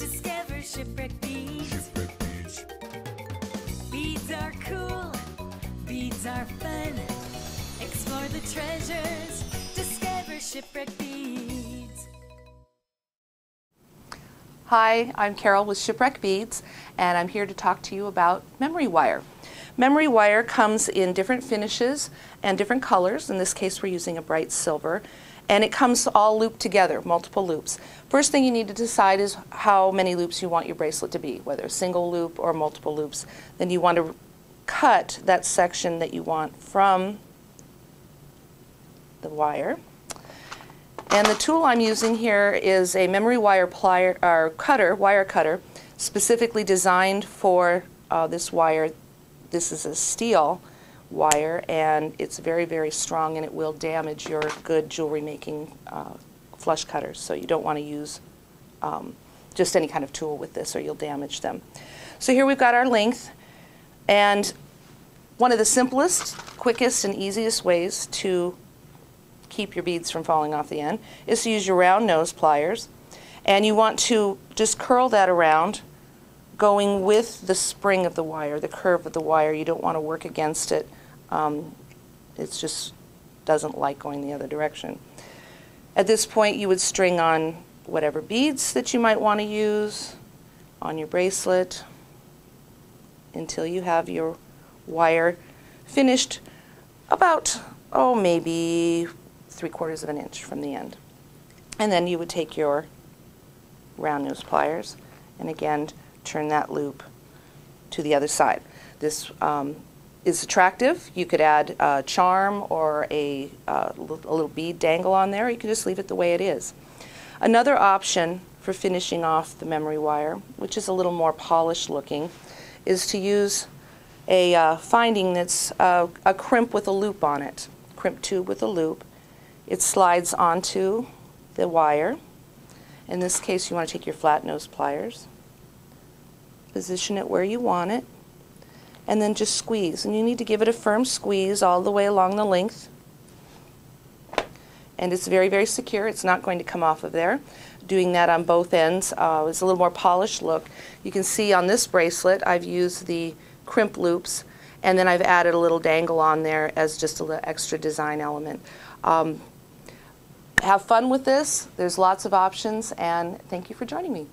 Discover Shipwreck Beads. Beads are cool, beads are fun. Explore the treasures, discover Shipwreck Beads. Hi, I'm Carol with Shipwreck Beads, and I'm here to talk to you about memory wire. Memory wire comes in different finishes and different colors. In this case, we're using a bright silver, and it comes all looped together, multiple loops. First thing you need to decide is how many loops you want your bracelet to be, whether a single loop or multiple loops. Then you want to cut that section that you want from the wire. And the tool I'm using here is a memory wire wire cutter, specifically designed for this wire. This is a steel wire, and it's very, very strong, and it will damage your good jewelry making flush cutters. So you don't want to use just any kind of tool with this, or you'll damage them. So here we've got our length, and one of the simplest, quickest, and easiest ways to keep your beads from falling off the end is to use your round nose pliers, and you want to just curl that around, going with the spring of the wire, the curve of the wire. You don't want to work against it. It just doesn't like going the other direction. At this point, you would string on whatever beads that you might want to use on your bracelet until you have your wire finished about, maybe 3/4 of an inch from the end. And then you would take your round nose pliers and again turn that loop to the other side. This is attractive. You could add a charm or a little bead dangle on there, or you could just leave it the way it is. Another option for finishing off the memory wire, which is a little more polished looking, is to use a finding that's a crimp with a loop on it, crimp tube with a loop. It slides onto the wire. In this case, you want to take your flat nose pliers, position it where you want it, and then just squeeze. And you need to give it a firm squeeze all the way along the length. And it's very, very secure. It's not going to come off of there. Doing that on both ends is a little more polished look. You can see on this bracelet I've used the crimp loops, and then I've added a little dangle on there as just a little extra design element. Have fun with this. There's lots of options, and thank you for joining me.